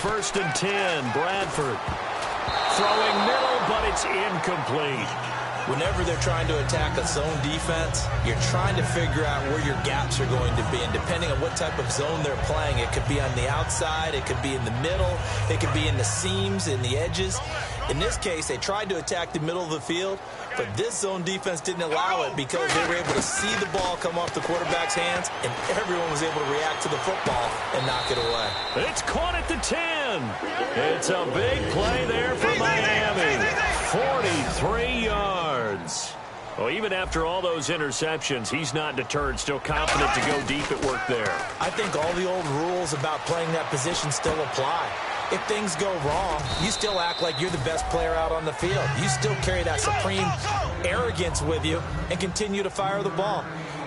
first and 10. Bradford throwing middle, but it's incomplete. Whenever they're trying to attack a zone defense, you're trying to figure out where your gaps are going to be. And depending on what type of zone they're playing, it could be on the outside, it could be in the middle, it could be in the seams, in the edges. In this case, they tried to attack the middle of the field, but this zone defense didn't allow it because they were able to see the ball come off the quarterback's hands, and everyone was able to react to the football and knock it away. It's caught at the 10. It's a big play there for Miami. 43 yards. Well, even after all those interceptions, he's not deterred, still confident to go deep at work there. I think all the old rules about playing that position still apply. If things go wrong, you still act like you're the best player out on the field. You still carry that supreme arrogance with you and continue to fire the ball.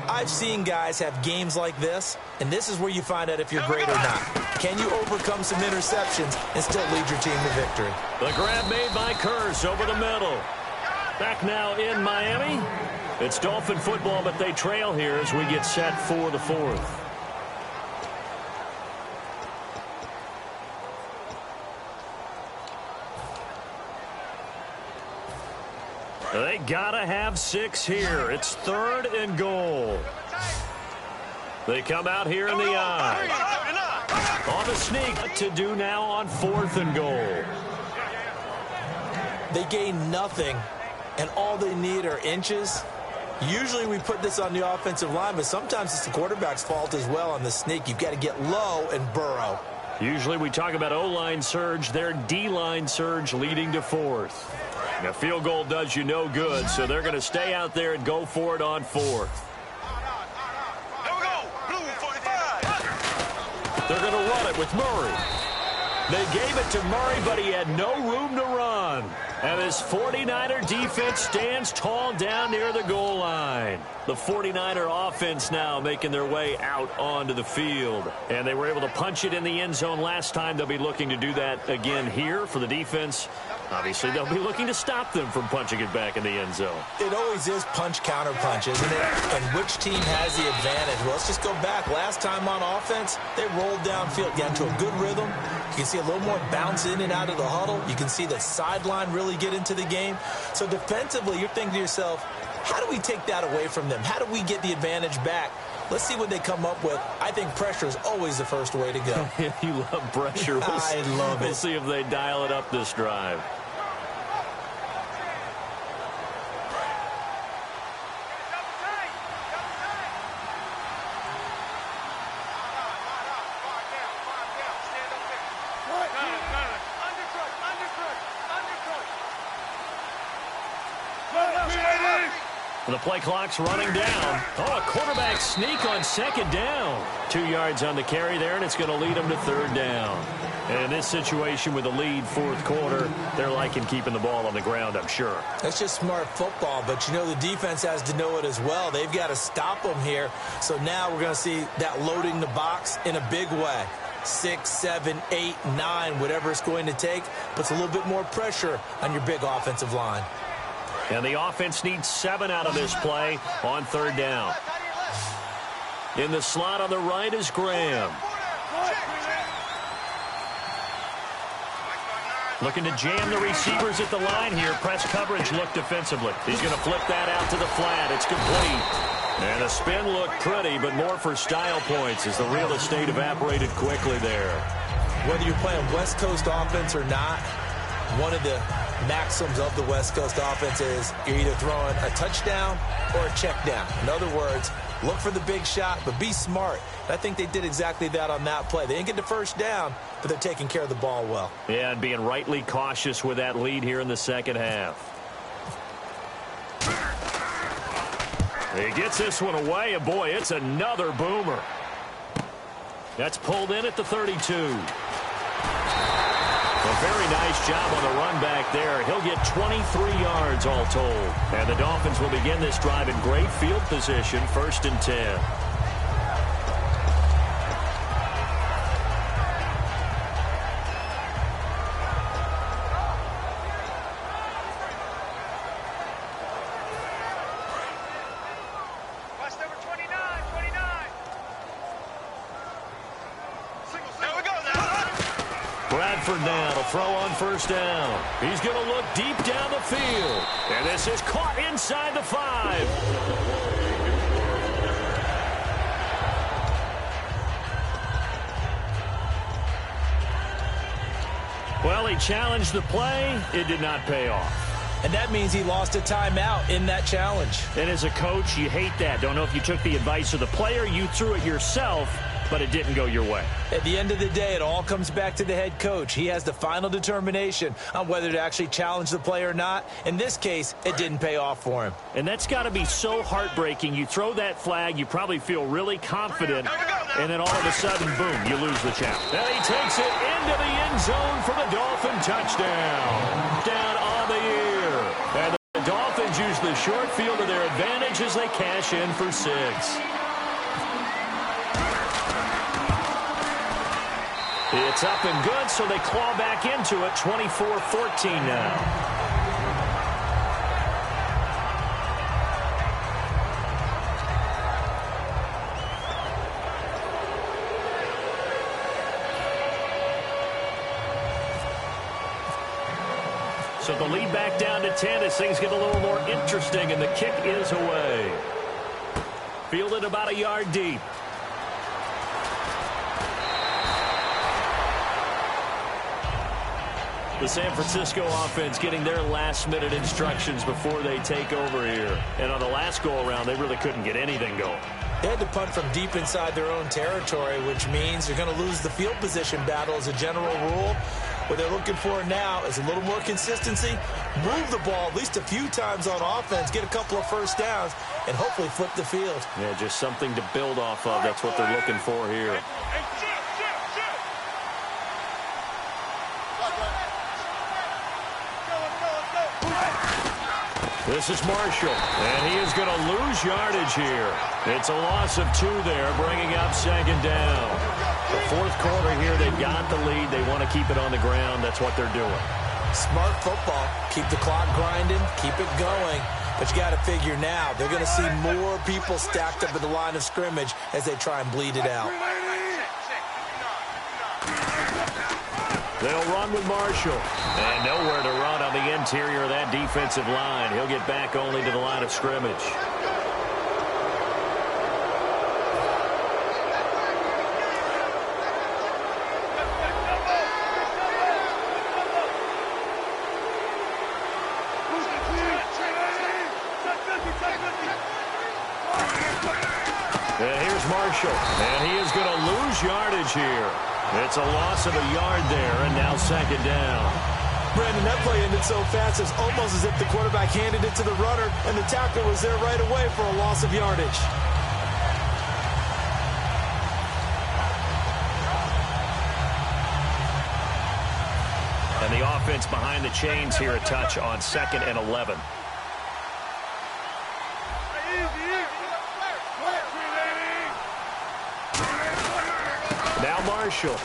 I've seen guys have games like this, and this is where you find out if you're great or not. Can you overcome some interceptions and still lead your team to victory? The grab made by Curse over the middle. Back now in Miami. It's Dolphin football, but they trail here as we get set for the fourth. They gotta have 6 here. It's 3rd and goal. They come out here in the eye. On the sneak. What to do now on 4th and goal? They gain nothing, and all they need are inches. Usually we put this on the offensive line, but sometimes it's the quarterback's fault as well on the sneak. You've got to get low and burrow. Usually we talk about O-line surge. Their D-line surge leading to 4th. A field goal does you no good, so they're going to stay out there and go for it on 4th. They're going to run it with Murray. They gave it to Murray, but he had no room to run. And his 49er defense stands tall down near the goal line. The 49er offense now making their way out onto the field. And they were able to punch it in the end zone last time. They'll be looking to do that again here for the defense. Obviously, they'll be looking to stop them from punching it back in the end zone. It always is punch-counter punch, isn't it? And which team has the advantage? Well, let's just go back. Last time on offense, they rolled downfield, got into a good rhythm. You can see a little more bounce in and out of the huddle. You can see the sideline really get into the game. So defensively, you're thinking to yourself, how do we take that away from them? How do we get the advantage back? Let's see what they come up with. I think pressure is always the first way to go. You love pressure. I love it. We'll see if they dial it up this drive. The play clock's running down. Oh, a quarterback sneak on 2nd down. 2 yards on the carry there, and it's going to lead them to 3rd down. And in this situation with the lead 4th quarter, they're liking keeping the ball on the ground, I'm sure. That's just smart football, but you know the defense has to know it as well. They've got to stop them here. So now we're going to see that loading the box in a big way. 6, 7, 8, 9, whatever it's going to take, puts a little bit more pressure on your big offensive line. And the offense needs 7 out of this play on 3rd down. In the slot on the right is Graham. Looking to jam the receivers at the line here. Press coverage look defensively. He's going to flip that out to the flat. It's complete. And the spin looked pretty, but more for style points as the real estate evaporated quickly there. Whether you're playing West Coast offense or not, one of the maxims of the West Coast offense is you're either throwing a touchdown or a check down. In other words, look for the big shot, but be smart. And I think they did exactly that on that play. They didn't get the first down, but they're taking care of the ball well. Yeah, and being rightly cautious with that lead here in the second half. He gets this one away, and boy, it's another boomer. That's pulled in at the 32. A very nice job on the run back there. He'll get 23 yards all told. And the Dolphins will begin this drive in great field position, 1st and 10. Bradford now to throw on first down. He's going to look deep down the field. And this is caught inside the 5. Well, he challenged the play. It did not pay off. And that means he lost a timeout in that challenge. And as a coach, you hate that. Don't know if you took the advice of the player, you threw it yourself, but it didn't go your way. At the end of the day, it all comes back to the head coach. He has the final determination on whether to actually challenge the play or not. In this case, it didn't pay off for him. And that's got to be so heartbreaking. You throw that flag, you probably feel really confident, and then all of a sudden, boom, you lose the challenge. And he takes it into the end zone for the Dolphin touchdown. Down on the year. And the Dolphins use the short field to their advantage as they cash in for 6. It's up and good, so they claw back into it, 24-14 now. So the lead back down to 10 as things get a little more interesting, and the kick is away. Fielded about a yard deep. The San Francisco offense getting their last-minute instructions before they take over here. And on the last go-around, they really couldn't get anything going. They had to punt from deep inside their own territory, which means you're going to lose the field position battle as a general rule. What they're looking for now is a little more consistency, move the ball at least a few times on offense, get a couple of first downs, and hopefully flip the field. Yeah, just something to build off of. That's what they're looking for here. This is Marshall, and he is going to lose yardage here. It's a loss of 2 there, bringing up second down. The fourth quarter here, they've got the lead. They want to keep it on the ground. That's what they're doing. Smart football. Keep the clock grinding, keep it going. But you got to figure now, they're going to see more people stacked up at the line of scrimmage as they try and bleed it out. They'll run with Marshall. And nowhere to run on the interior of that defensive line. He'll get back only to the line of scrimmage. And here's Marshall. And he is going to lose yardage here. It's a loss of a yard there, and now second down. Brandon, that play ended so fast, it's almost as if the quarterback handed it to the runner, and the tackler was there right away for a loss of yardage. And the offense behind the chains here a touch on 2nd and 11. Now Marshall.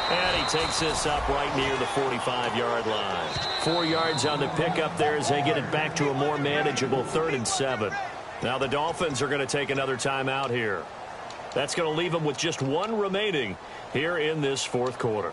And he takes this up right near the 45-yard line. 4 yards on the pickup there as they get it back to a more manageable 3rd and 7. Now the Dolphins are going to take another timeout here. That's going to leave them with just 1 remaining here in this fourth quarter.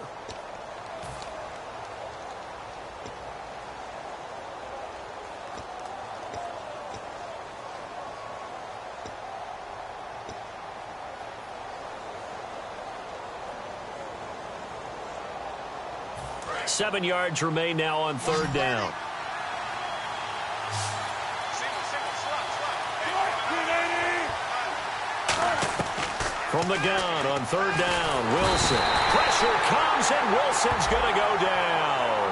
Seven yards remain now on 3rd down. From the gun on 3rd down, Wilson. Pressure comes, and Wilson's going to go down.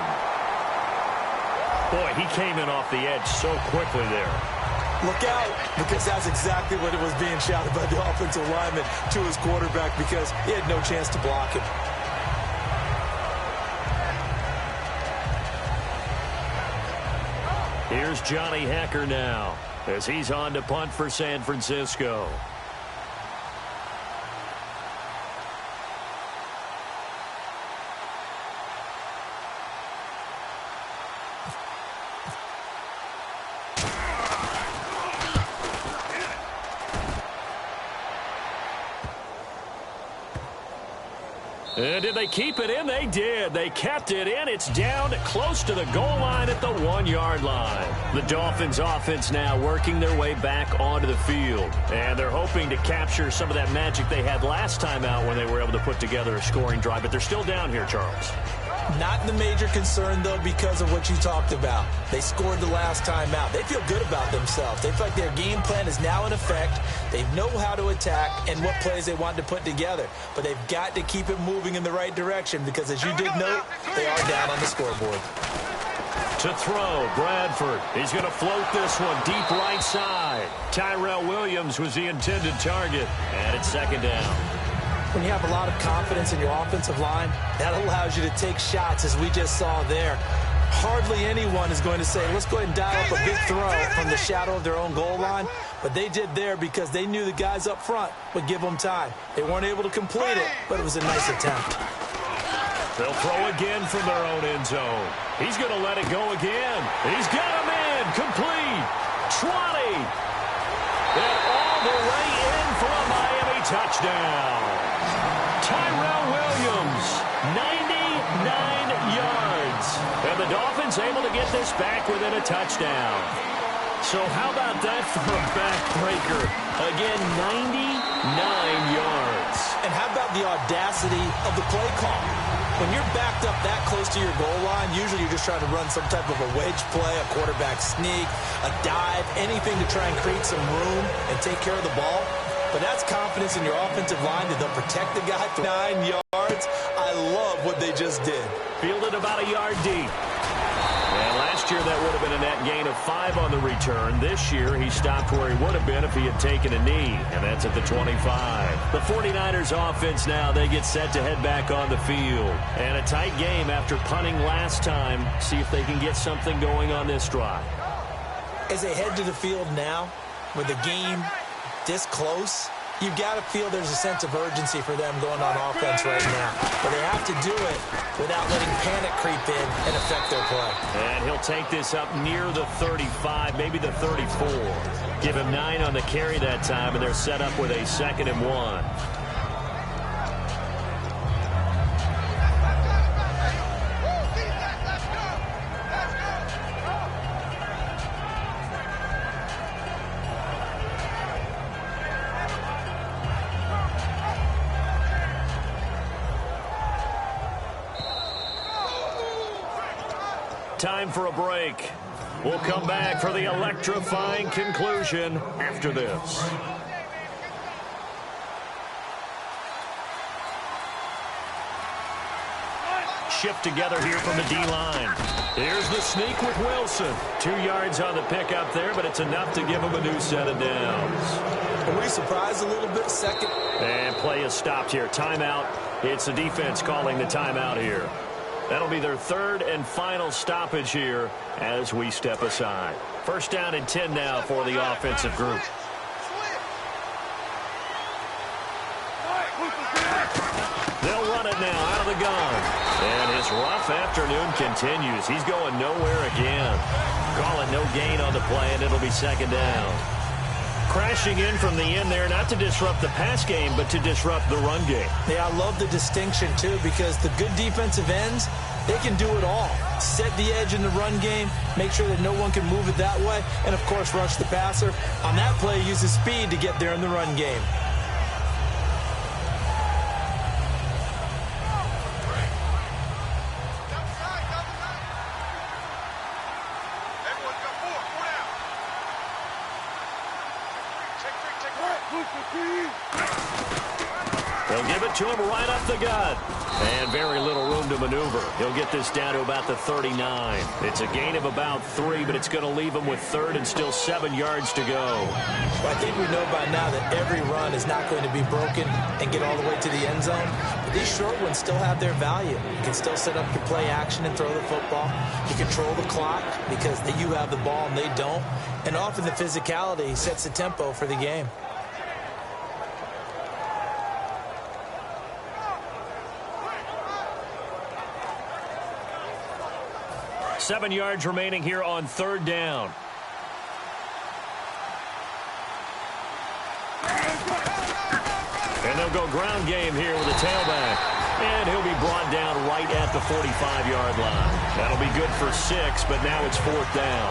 Boy, he came in off the edge so quickly there. Look out, because that's exactly what it was being shouted by the offensive lineman to his quarterback, because he had no chance to block him. Here's Johnny Hecker now as he's on to punt for San Francisco. Did they keep it in? They did. They kept it in. It's down close to the goal line at the 1-yard line. The Dolphins offense now working their way back onto the field. And they're hoping to capture some of that magic they had last time out when they were able to put together a scoring drive. But they're still down here, Charles. Not the major concern, though, because of what you talked about. They scored the last time out. They feel good about themselves. They feel like their game plan is now in effect. They know how to attack and what plays they want to put together. But they've got to keep it moving in the right direction because, as you did note, they are down on the scoreboard. To throw, Bradford. He's going to float this one deep right side. Tyrell Williams was the intended target, and it's second down. When you have a lot of confidence in your offensive line, that allows you to take shots, as we just saw there. Hardly anyone is going to say, let's go ahead and dial up a big throw from the shadow of their own goal line. But they did there because they knew the guys up front would give them time. They weren't able to complete it, but it was a nice attempt. They'll throw again from their own end zone. He's going to let it go again. He's got him in. Complete. 20. And all the way in for a Miami touchdown. Tyrell Williams, 99 yards. And the Dolphins able to get this back within a touchdown. So how about that for a backbreaker? Again, 99 yards. And how about the audacity of the play call? When you're backed up that close to your goal line, usually you're just trying to run some type of a wedge play, a quarterback sneak, a dive, anything to try and create some room and take care of the ball. But that's confidence in your offensive line that they'll protect the guy for 9 yards. I love what they just did. Fielded about a yard deep. And last year that would have been a net gain of 5 on the return. This year he stopped where he would have been if he had taken a knee, and that's at the 25. The 49ers offense now, they get set to head back on the field. And a tight game after punting last time. See if they can get something going on this drive. As they head to the field now, with the game this close, you've got to feel there's a sense of urgency for them going on offense right now. But they have to do it without letting panic creep in and affect their play. And he'll take this up near the 35, maybe the 34. Give him 9 on the carry that time, and they're set up with a 2nd and 1. Time for a break. We'll come back for the electrifying conclusion after this. Shift together here from the D-line. Here's the sneak with Wilson. 2 yards on the pickup there, but it's enough to give him a new set of downs. Are we surprised a little bit? Second. And play is stopped here. Timeout. It's the defense calling the timeout here. That'll be their 3rd and final stoppage here as we step aside. 1st down and 10 now for the offensive group. They'll run it now out of the gun. And his rough afternoon continues. He's going nowhere again. Call it no gain on the play, and it'll be 2nd down. Crashing in from the end there, not to disrupt the pass game, but to disrupt the run game. Yeah, I love the distinction, too, because the good defensive ends, they can do it all. Set the edge in the run game, make sure that no one can move it that way, and, of course, rush the passer. On that play, use his speed to get there in the run game. They'll give it to him right up the gut. And very little room to maneuver. He'll get this down to about the 39. It's a gain of about 3, but it's going to leave him with 3rd and still 7 yards to go. Well, I think we know by now that every run is not going to be broken and get all the way to the end zone. But these short ones still have their value. You can still set up your play action and throw the football. You control the clock because you have the ball and they don't. And often the physicality sets the tempo for the game. 7 yards remaining here on 3rd down. And they'll go ground game here with a tailback. And he'll be brought down right at the 45-yard line. That'll be good for 6, but now it's 4th down.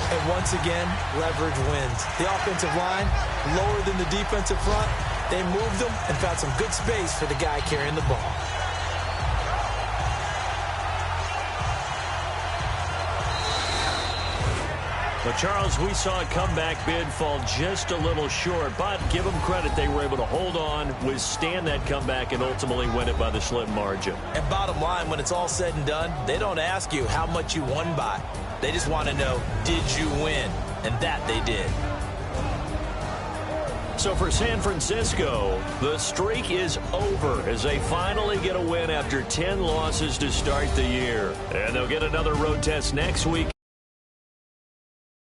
And once again, leverage wins. The offensive line, lower than the defensive front, they moved them and found some good space for the guy carrying the ball. Well, Charles, we saw a comeback bid fall just a little short, but give them credit. They were able to hold on, withstand that comeback, and ultimately win it by the slim margin. And bottom line, when it's all said and done, they don't ask you how much you won by. They just want to know, did you win? And that they did. So for San Francisco, the streak is over as they finally get a win after 10 losses to start the year. And they'll get another road test next week.